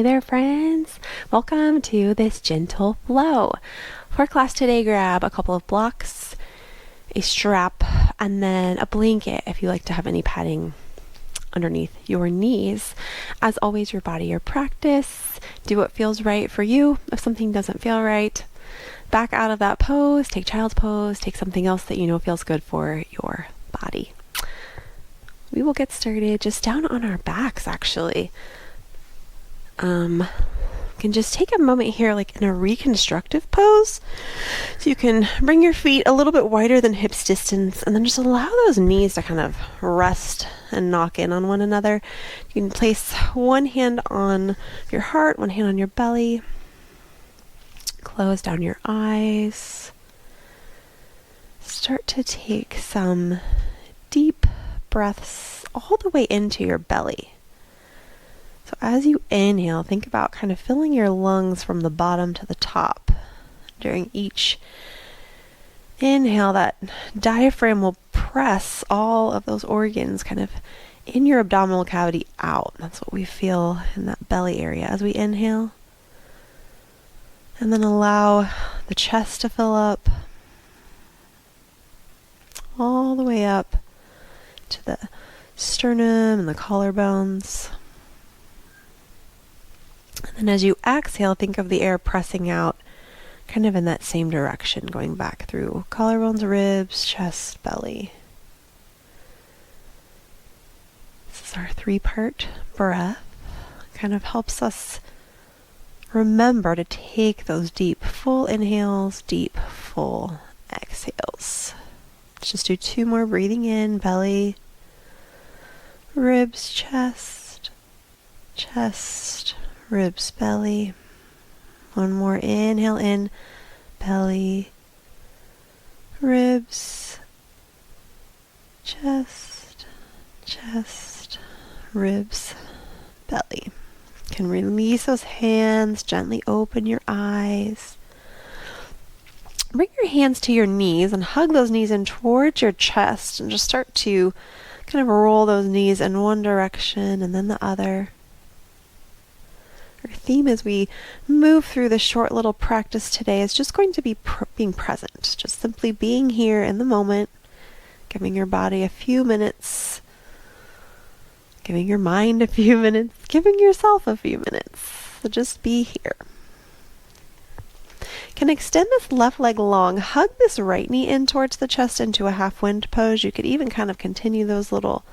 there, friends. Welcome to this gentle flow. For class today, grab a couple of blocks, a strap, and then a blanket if you like to have any padding underneath your knees. As always, your body, your practice. Do what feels right for you. If something doesn't feel right, back out of that pose, take child's pose, take something else that you know feels good for your body. We will get started just down on our backs, actually. Can just take a moment here, like in a reconstructive pose. So you can bring your feet a little bit wider than hips distance, and then just allow those knees to kind of rest and knock in on one another. You can place one hand on your heart, one hand on your belly. Close down your eyes. Start to take some deep breaths all the way into your belly. So as you inhale, think about kind of filling your lungs from the bottom to the top. During each inhale, that diaphragm will press all of those organs kind of in your abdominal cavity out. That's what we feel in that belly area as we inhale. And then allow the chest to fill up all the way up to the sternum and the collarbones. And then as you exhale, think of the air pressing out kind of in that same direction, going back through collarbones, ribs, chest, belly. This is our 3-part breath. Kind of helps us remember to take those deep, full inhales, deep, full exhales. Let's just do 2 more. Breathing in, belly, ribs, chest, chest, ribs, belly. One more. Inhale in, belly, ribs, chest, chest, ribs, belly. You can release those hands, gently open your eyes. Bring your hands to your knees and hug those knees in towards your chest, and just start to kind of roll those knees in one direction and then the other. Our theme as we move through this short little practice today is just going to be being present, just simply being here in the moment, giving your body a few minutes, giving your mind a few minutes, giving yourself a few minutes. So just be here. Can extend this left leg long, hug this right knee in towards the chest into a half wind pose. You could even kind of continue those little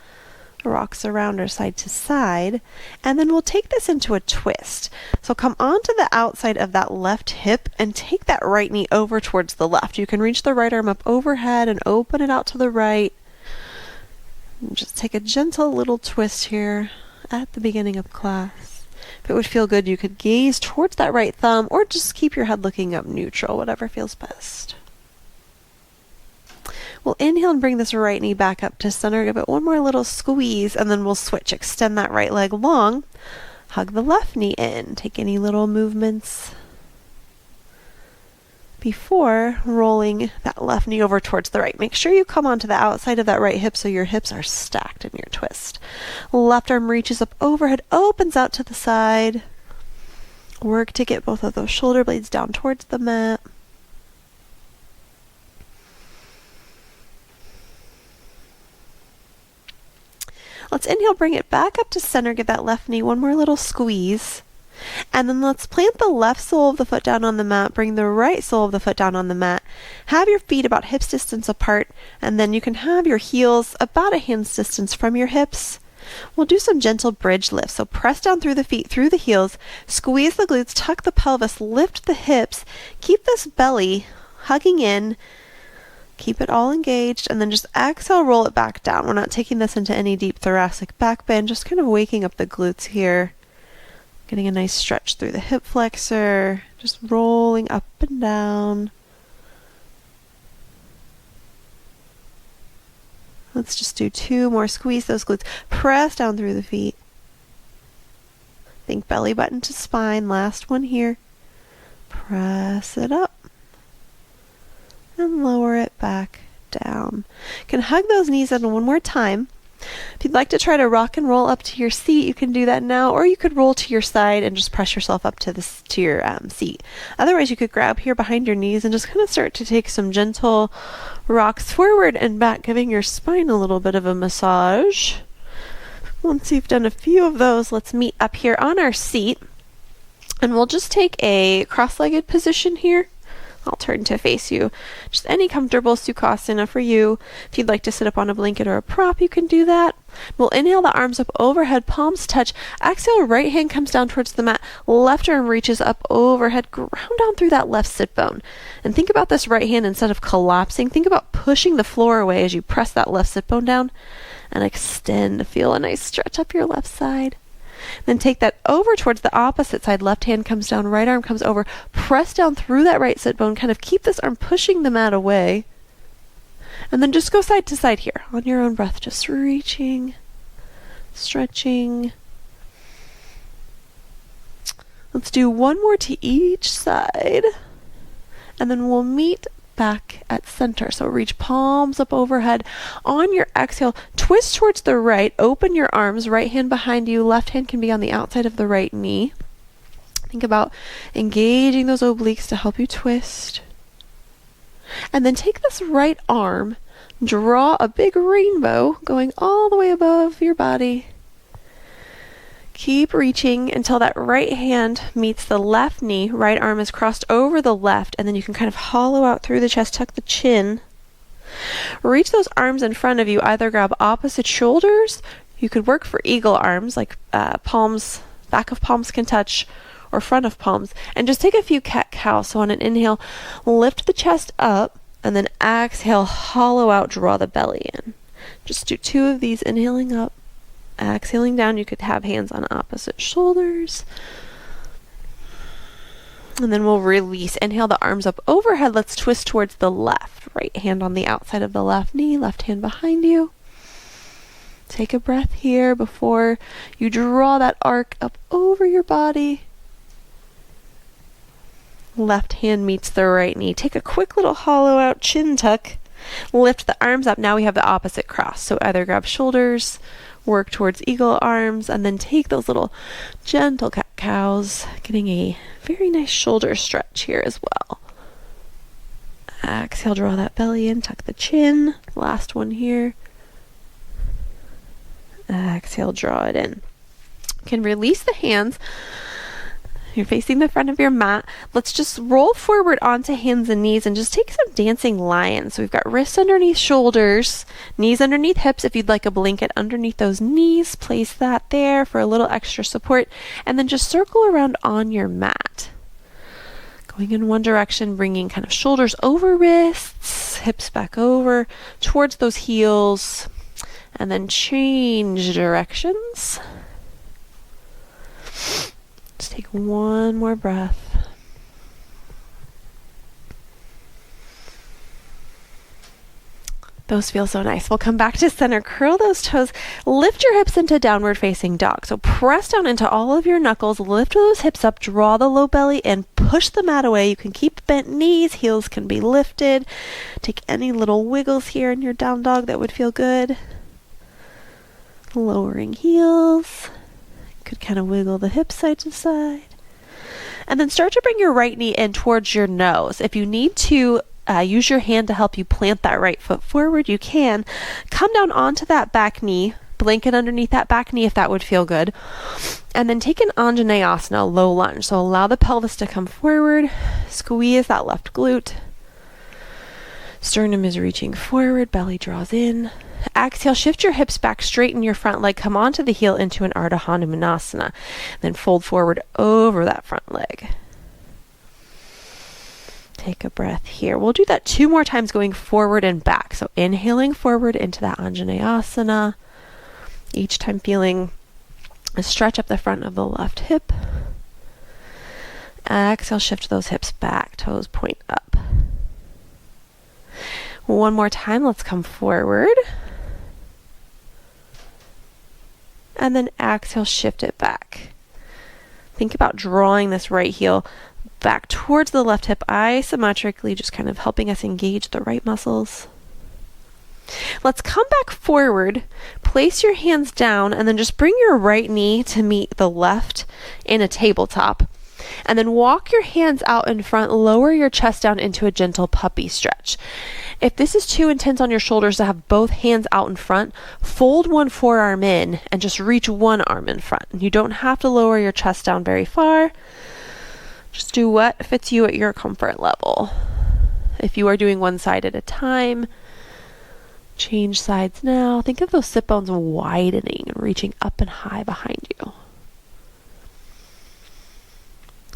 rocks around or side to side, and then we'll take this into a twist. So come onto the outside of that left hip and take that right knee over towards the left. You can reach the right arm up overhead and open it out to the right. And just take a gentle little twist here at the beginning of class. If it would feel good, you could gaze towards that right thumb or just keep your head looking up neutral, whatever feels best. We'll inhale and bring this right knee back up to center. Give it one more little squeeze, and then we'll switch. Extend that right leg long. Hug the left knee in. Take any little movements before rolling that left knee over towards the right. Make sure you come onto the outside of that right hip so your hips are stacked in your twist. Left arm reaches up overhead, opens out to the side. Work to get both of those shoulder blades down towards the mat. Let's inhale, bring it back up to center, give that left knee one more little squeeze. And then let's plant the left sole of the foot down on the mat, bring the right sole of the foot down on the mat. Have your feet about hips distance apart, and then you can have your heels about a hand's distance from your hips. We'll do some gentle bridge lifts. So press down through the feet, through the heels, squeeze the glutes, tuck the pelvis, lift the hips, keep this belly hugging in. Keep it all engaged, and then just exhale, roll it back down. We're not taking this into any deep thoracic back bend, just kind of waking up the glutes here. Getting a nice stretch through the hip flexor, just rolling up and down. Let's just do 2 more. Squeeze those glutes. Press down through the feet. Think belly button to spine. Last one here. Press it up. And lower it back down. You can hug those knees in one more time. If you'd like to try to rock and roll up to your seat, you can do that now, or you could roll to your side and just press yourself up to your seat. Otherwise, you could grab here behind your knees and just kind of start to take some gentle rocks forward and back, giving your spine a little bit of a massage. Once you've done a few of those, let's meet up here on our seat, and we'll just take a cross-legged position here. I'll turn to face you. Just any comfortable Sukhasana for you. If you'd like to sit up on a blanket or a prop, you can do that. We'll inhale the arms up overhead, palms touch. Exhale, right hand comes down towards the mat. Left arm reaches up overhead. Ground down through that left sit bone. And think about this right hand, instead of collapsing, think about pushing the floor away as you press that left sit bone down. And extend. Feel a nice stretch up your left side. Then take that over towards the opposite side. Left hand comes down, right arm comes over. Press down through that right sit bone. Kind of keep this arm pushing the mat away. And then just go side to side here on your own breath. Just reaching, stretching. Let's do one more to each side. And then we'll meet back at center. So reach palms up overhead. On your exhale, twist towards the right, open your arms, right hand behind you, left hand can be on the outside of the right knee. Think about engaging those obliques to help you twist. And then take this right arm, draw a big rainbow going all the way above your body. Keep reaching until that right hand meets the left knee. Right arm is crossed over the left, and then you can kind of hollow out through the chest, tuck the chin. Reach those arms in front of you. Either grab opposite shoulders. You could work for eagle arms, like palms, back of palms can touch, or front of palms. And just take a few cat-cow. So on an inhale, lift the chest up, and then exhale, hollow out, draw the belly in. Just do 2 of these, inhaling up. Exhaling down, you could have hands on opposite shoulders. And then we'll release. Inhale the arms up overhead. Let's twist towards the left. Right hand on the outside of the left knee, left hand behind you. Take a breath here before you draw that arc up over your body. Left hand meets the right knee. Take a quick little hollow out chin tuck. Lift the arms up. Now we have the opposite cross. So either grab shoulders, work towards eagle arms, and then take those little gentle cat-cows, getting a very nice shoulder stretch here as well. Exhale, draw that belly in, tuck the chin. Last one here. Exhale, draw it in. You can release the hands. You're facing the front of your mat. Let's just roll forward onto hands and knees and just take some dancing lion. So we've got wrists underneath shoulders, knees underneath hips. If you'd like a blanket underneath those knees, place that there for a little extra support. And then just circle around on your mat. Going in one direction, bringing kind of shoulders over wrists, hips back over towards those heels. And then change directions. Just take one more breath. Those feel so nice. We'll come back to center. Curl those toes. Lift your hips into downward facing dog. So press down into all of your knuckles. Lift those hips up. Draw the low belly in. Push the mat away. You can keep bent knees. Heels can be lifted. Take any little wiggles here in your down dog that would feel good. Lowering heels. Could kind of wiggle the hips side to side. And then start to bring your right knee in towards your nose. If you need to use your hand to help you plant that right foot forward, you can. Come down onto that back knee. Blanket underneath that back knee if that would feel good. And then take an Anjaneyasana, low lunge. So allow the pelvis to come forward. Squeeze that left glute. Sternum is reaching forward. Belly draws in. Exhale, shift your hips back, straighten your front leg, come onto the heel into an Ardha Hanumanasana. Then fold forward over that front leg. Take a breath here. We'll do that 2 more times going forward and back. So inhaling forward into that Anjaneyasana. Each time feeling a stretch up the front of the left hip. Exhale, shift those hips back, toes point up. One more time, let's come forward. And then exhale, shift it back. Think about drawing this right heel back towards the left hip isometrically, just kind of helping us engage the right muscles. Let's come back forward, place your hands down, and then just bring your right knee to meet the left in a tabletop. And then walk your hands out in front, lower your chest down into a gentle puppy stretch. If this is too intense on your shoulders to have both hands out in front, fold one forearm in and just reach one arm in front. You don't have to lower your chest down very far. Just do what fits you at your comfort level. If you are doing one side at a time, change sides now. Think of those sit bones widening and reaching up and high behind you.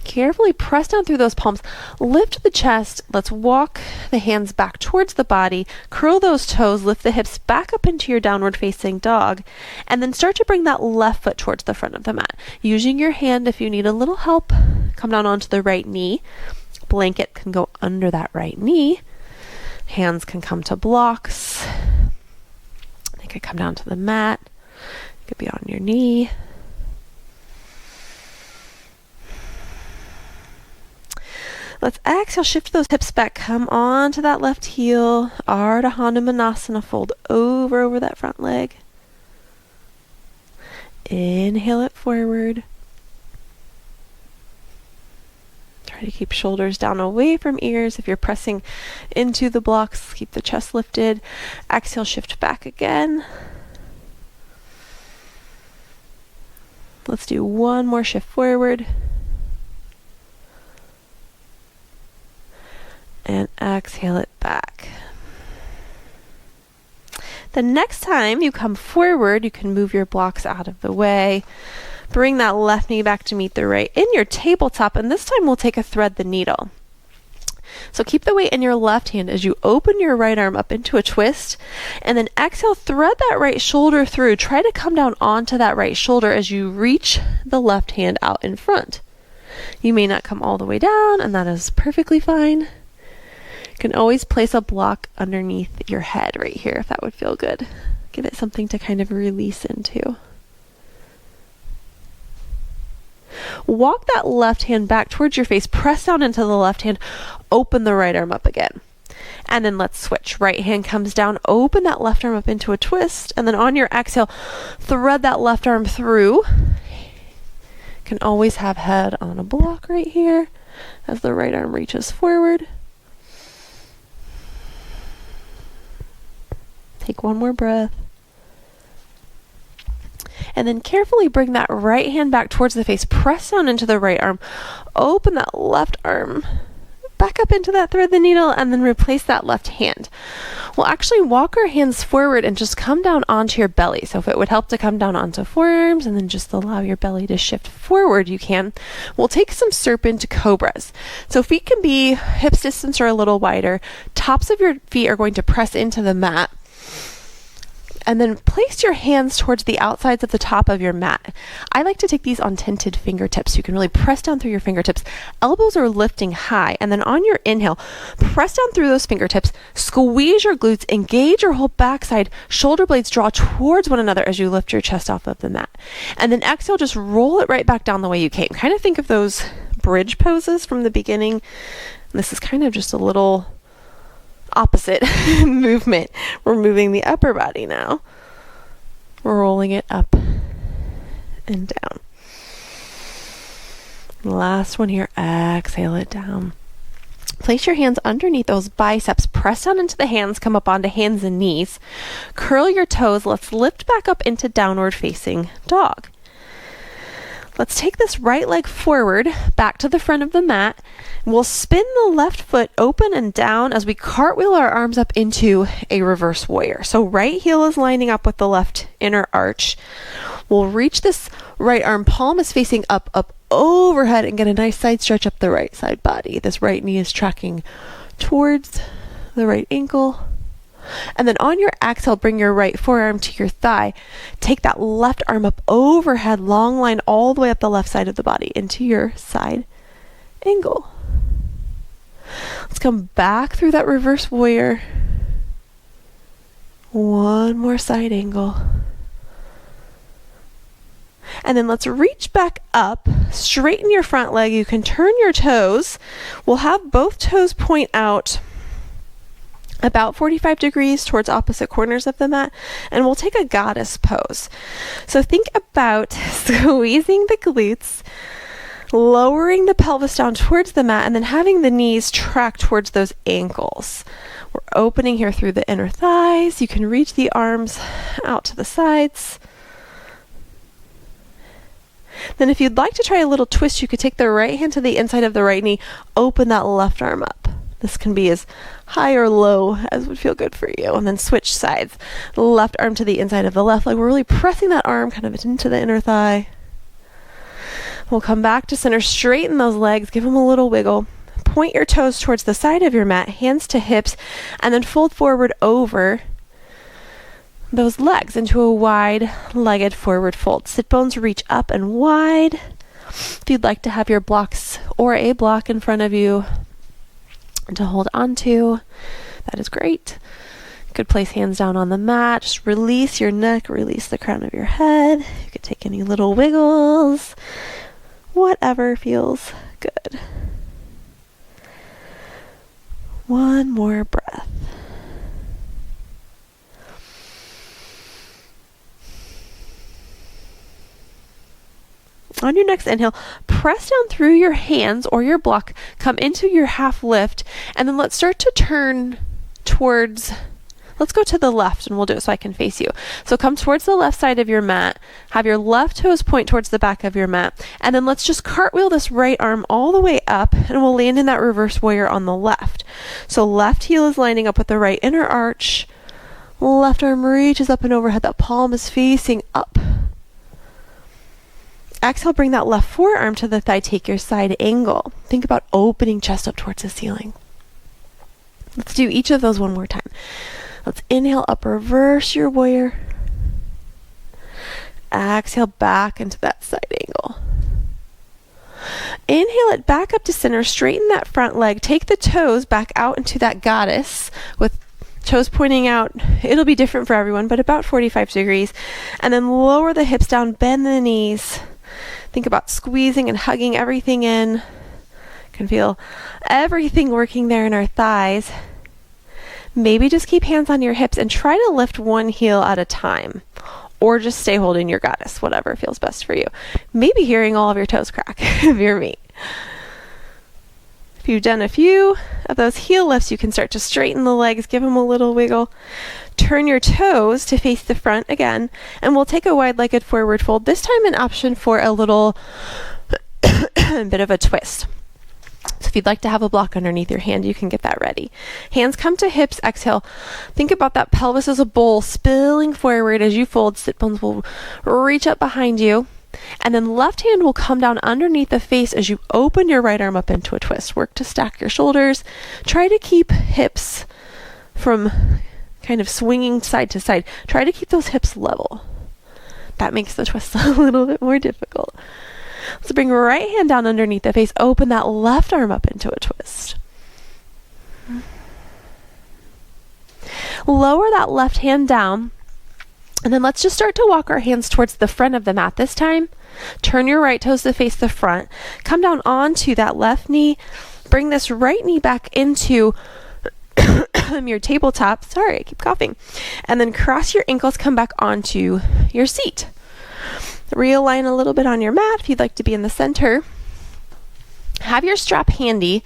Carefully press down through those palms. Lift the chest. Let's walk the hands back towards the body. Curl those toes. Lift the hips back up into your downward facing dog. And then start to bring that left foot towards the front of the mat. Using your hand if you need a little help. Come down onto the right knee. Blanket can go under that right knee. Hands can come to blocks. They could come down to the mat. It could be on your knee. Let's exhale, shift those hips back, come on to that left heel, Ardha Hanumanasana, fold over that front leg. Inhale it forward. Try to keep shoulders down away from ears. If you're pressing into the blocks, keep the chest lifted. Exhale, shift back again. Let's do one more shift forward. And exhale it back. The next time you come forward, you can move your blocks out of the way. Bring that left knee back to meet the right in your tabletop, and this time we'll take a thread the needle. So keep the weight in your left hand as you open your right arm up into a twist, and then exhale, thread that right shoulder through. Try to come down onto that right shoulder as you reach the left hand out in front. You may not come all the way down, and that is perfectly fine. You can always place a block underneath your head right here if that would feel good. Give it something to kind of release into. Walk that left hand back towards your face, press down into the left hand, open the right arm up again. And then let's switch. Right hand comes down, open that left arm up into a twist, and then on your exhale, thread that left arm through. Can always have head on a block right here as the right arm reaches forward. Take one more breath. And then carefully bring that right hand back towards the face. Press down into the right arm. Open that left arm back up into that thread the needle, and then replace that left hand. We'll actually walk our hands forward and just come down onto your belly. So if it would help to come down onto forearms and then just allow your belly to shift forward, you can. We'll take some serpent cobras. So feet can be hips distance or a little wider. Tops of your feet are going to press into the mat. And then place your hands towards the outsides of the top of your mat. I like to take these on tented fingertips. You can really press down through your fingertips. Elbows are lifting high. And then on your inhale, press down through those fingertips. Squeeze your glutes. Engage your whole backside. Shoulder blades draw towards one another as you lift your chest off of the mat. And then exhale, just roll it right back down the way you came. Kind of think of those bridge poses from the beginning. This is kind of just a little opposite movement. We're moving the upper body now. We're rolling it up and down. Last one here. Exhale it down. Place your hands underneath those biceps. Press down into the hands. Come up onto hands and knees. Curl your toes. Let's lift back up into downward facing dog. Let's take this right leg forward, back to the front of the mat. We'll spin the left foot open and down as we cartwheel our arms up into a reverse warrior. So right heel is lining up with the left inner arch. We'll reach this right arm, palm is facing up overhead, and get a nice side stretch up the right side body. This right knee is tracking towards the right ankle. And then on your exhale, bring your right forearm to your thigh. Take that left arm up overhead, long line all the way up the left side of the body into your side angle. Let's come back through that reverse warrior. One more side angle. And then let's reach back up, straighten your front leg. You can turn your toes. We'll have both toes point out about 45 degrees towards opposite corners of the mat, and we'll take a goddess pose. So think about squeezing the glutes, lowering the pelvis down towards the mat, and then having the knees track towards those ankles. We're opening here through the inner thighs. You can reach the arms out to the sides. Then if you'd like to try a little twist, you could take the right hand to the inside of the right knee, open that left arm up. This can be as high or low as would feel good for you. And then switch sides. Left arm to the inside of the left leg. We're really pressing that arm kind of into the inner thigh. We'll come back to center, straighten those legs, give them a little wiggle. Point your toes towards the side of your mat, hands to hips, and then fold forward over those legs into a wide-legged forward fold. Sit bones reach up and wide. If you'd like to have your blocks or a block in front of you to hold on to, that is great. You could place hands down on the mat. Just release your neck, release the crown of your head. You could take any little wiggles, whatever feels good. One more breath. On your next inhale, press down through your hands or your block, come into your half lift, and then let's start to turn towards, let's go to the left, and we'll do it so I can face you. So come towards the left side of your mat, have your left toes point towards the back of your mat, and then let's just cartwheel this right arm all the way up, and we'll land in that reverse warrior on the left. So left heel is lining up with the right inner arch, left arm reaches up and overhead, that palm is facing up. Exhale, bring that left forearm to the thigh, take your side angle. Think about opening chest up towards the ceiling. Let's do each of those one more time. Let's inhale up, reverse your warrior. Exhale back into that side angle. Inhale it back up to center, straighten that front leg, take the toes back out into that goddess with toes pointing out. It'll be different for everyone, but about 45 degrees. And then lower the hips down, bend the knees. Think about squeezing and hugging everything in. Can feel everything working there in our thighs. Maybe just keep hands on your hips and try to lift one heel at a time. Or just stay holding your goddess, whatever feels best for you. Maybe hearing all of your toes crack if you're me. If you've done a few of those heel lifts, you can start to straighten the legs, give them a little wiggle. Turn your toes to face the front again, and we'll take a wide-legged forward fold. This time an option for a little bit of a twist. So if you'd like to have a block underneath your hand, you can get that ready. Hands come to hips, exhale. Think about that pelvis as a bowl spilling forward as you fold. Sit bones will reach up behind you. And then left hand will come down underneath the face as you open your right arm up into a twist. Work to stack your shoulders. Try to keep hips from kind of swinging side to side. Try to keep those hips level. That makes the twist a little bit more difficult. Let's bring right hand down underneath the face. Open that left arm up into a twist. Lower that left hand down. And then let's just start to walk our hands towards the front of the mat this time. Turn your right toes to face the front. Come down onto that left knee. Bring this right knee back into your tabletop. Sorry, I keep coughing. And then cross your ankles, come back onto your seat. Realign a little bit on your mat if you'd like to be in the center. Have your strap handy.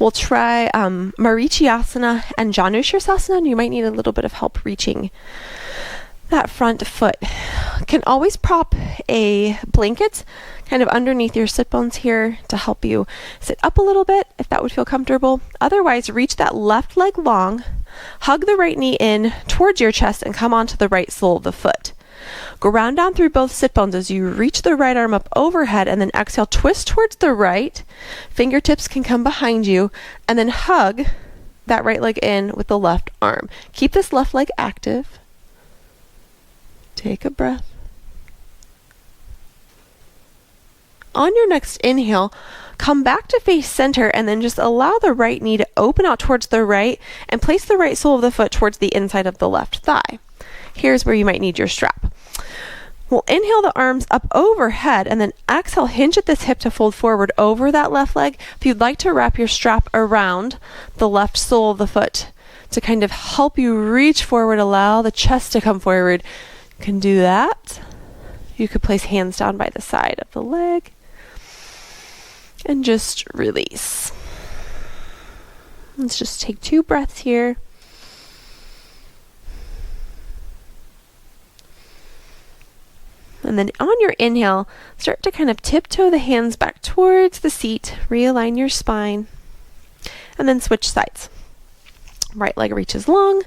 We'll try Marichyasana and Janusirsasana, and you might need a little bit of help reaching that front foot. Can always prop a blanket kind of underneath your sit bones here to help you sit up a little bit if that would feel comfortable. Otherwise, reach that left leg long, hug the right knee in towards your chest, and come onto the right sole of the foot. Ground down through both sit bones as you reach the right arm up overhead, and then exhale, twist towards the right. Fingertips can come behind you, and then hug that right leg in with the left arm. Keep this left leg active. Take a breath. On your next inhale, come back to face center and then just allow the right knee to open out towards the right and place the right sole of the foot towards the inside of the left thigh. Here's where you might need your strap. We'll inhale the arms up overhead and then exhale, hinge at this hip to fold forward over that left leg. If you'd like to wrap your strap around the left sole of the foot to kind of help you reach forward, allow the chest to come forward. You can do that. You could place hands down by the side of the leg and just release. Let's just take 2 breaths here. And then on your inhale, start to kind of tiptoe the hands back towards the seat, realign your spine, and then switch sides. Right leg reaches long,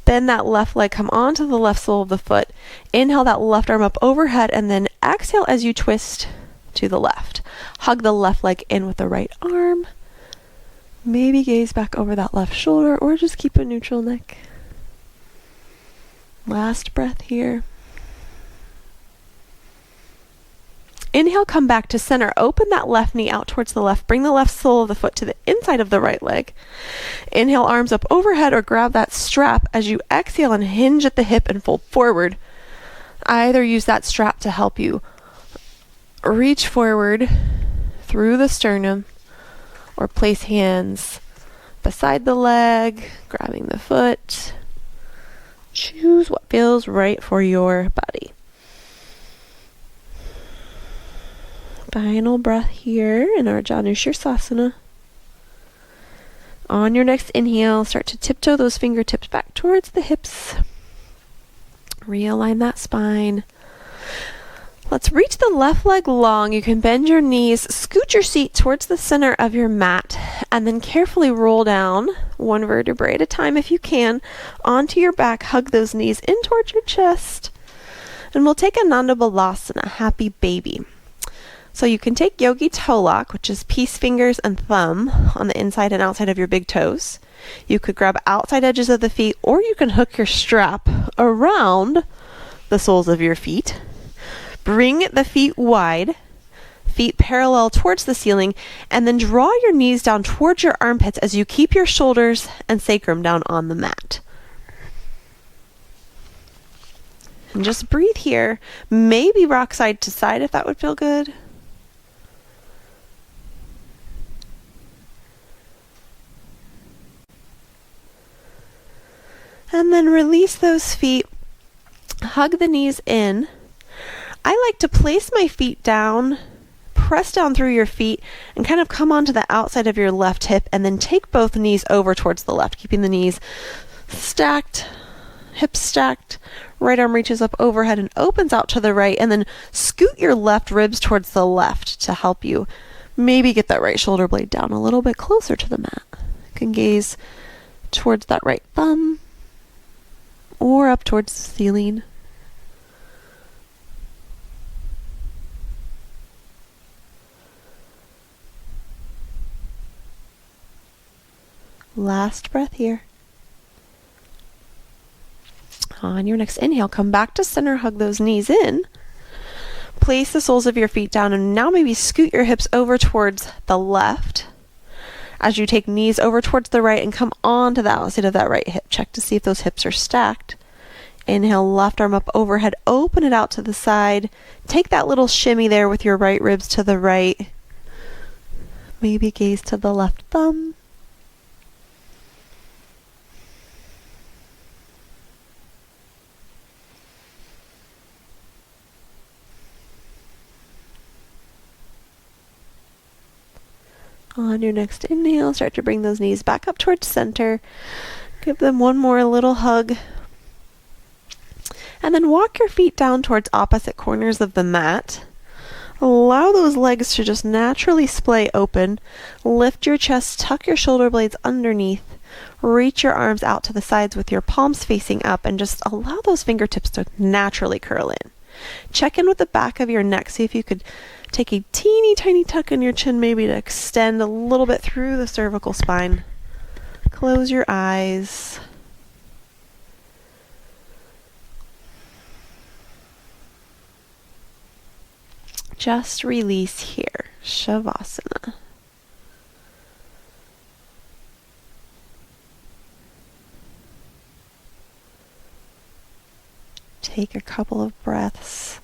bend that left leg, come onto the left sole of the foot. Inhale that left arm up overhead, and then exhale as you twist to the left. Hug the left leg in with the right arm. Maybe gaze back over that left shoulder, or just keep a neutral neck. Last breath here. Inhale, come back to center. Open that left knee out towards the left. Bring the left sole of the foot to the inside of the right leg. Inhale, arms up overhead, or grab that strap as you exhale and hinge at the hip and fold forward. Either use that strap to help you reach forward through the sternum, or place hands beside the leg, grabbing the foot. Choose what feels right for your body. Final breath here in our Janu Sirsasana. On your next inhale, start to tiptoe those fingertips back towards the hips. Realign that spine. Let's reach the left leg long. You can bend your knees, scoot your seat towards the center of your mat, and then carefully roll down, 1 vertebrae at a time if you can, onto your back. Hug those knees in towards your chest. And we'll take Ananda Balasana, happy baby. So you can take Yogi Toe Lock, which is peace fingers and thumb on the inside and outside of your big toes. You could grab outside edges of the feet, or you can hook your strap around the soles of your feet. Bring the feet wide, feet parallel towards the ceiling, and then draw your knees down towards your armpits as you keep your shoulders and sacrum down on the mat. And just breathe here. Maybe rock side to side if that would feel good. And then release those feet. Hug the knees in. I like to place my feet down, press down through your feet, and kind of come onto the outside of your left hip, and then take both knees over towards the left, keeping the knees stacked, hips stacked. Right arm reaches up overhead and opens out to the right, and then scoot your left ribs towards the left to help you maybe get that right shoulder blade down a little bit closer to the mat. You can gaze towards that right thumb, or up towards the ceiling. Last breath here. On your next inhale, come back to center, hug those knees in. Place the soles of your feet down, and now maybe scoot your hips over towards the left as you take knees over towards the right and come on to the outside of that right hip. Check to see if those hips are stacked. Inhale, left arm up overhead, open it out to the side. Take that little shimmy there with your right ribs to the right. Maybe gaze to the left thumb. On your next inhale, start to bring those knees back up towards center. Give them one more little hug. And then walk your feet down towards opposite corners of the mat. Allow those legs to just naturally splay open. Lift your chest, tuck your shoulder blades underneath. Reach your arms out to the sides with your palms facing up, and just allow those fingertips to naturally curl in. Check in with the back of your neck. See if you could take a teeny tiny tuck in your chin, maybe to extend a little bit through the cervical spine. Close your eyes. Just release here. Shavasana. Take a couple of breaths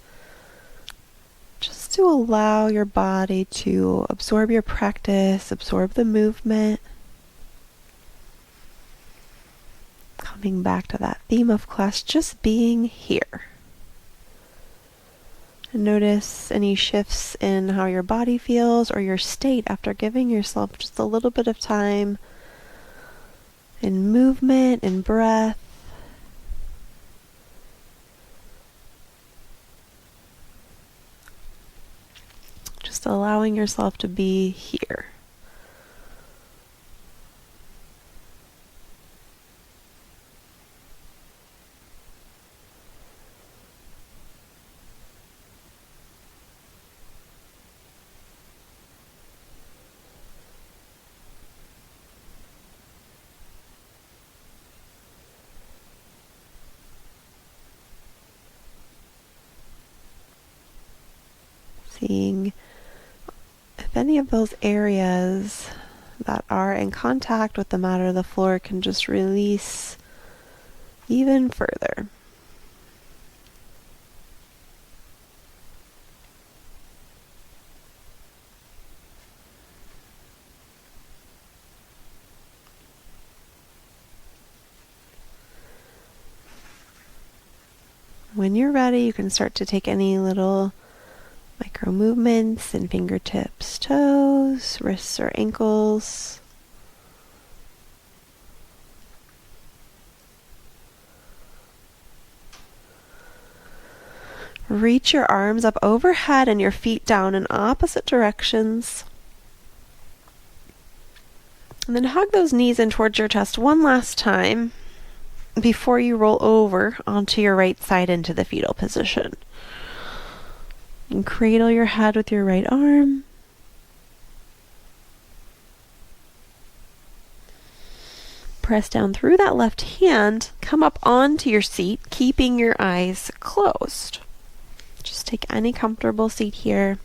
just to allow your body to absorb your practice, absorb the movement. Coming back to that theme of class, just being here. And notice any shifts in how your body feels or your state after giving yourself just a little bit of time in movement and breath. Just allowing yourself to be here. Seeing if any of those areas that are in contact with the mat or the floor can just release even further. When you're ready, you can start to take any little micro movements in fingertips, toes, wrists or ankles. Reach your arms up overhead and your feet down in opposite directions. And then hug those knees in towards your chest one last time before you roll over onto your right side into the fetal position. And cradle your head with your right arm. Press down through that left hand, come up onto your seat, keeping your eyes closed. Just take any comfortable seat here.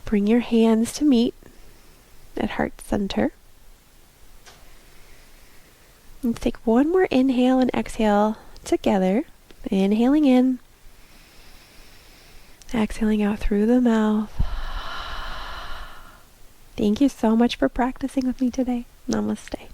Bring your hands to meet at heart center. And take one more inhale and exhale together. Inhaling in, exhaling out through the mouth. Thank you so much for practicing with me today. Namaste.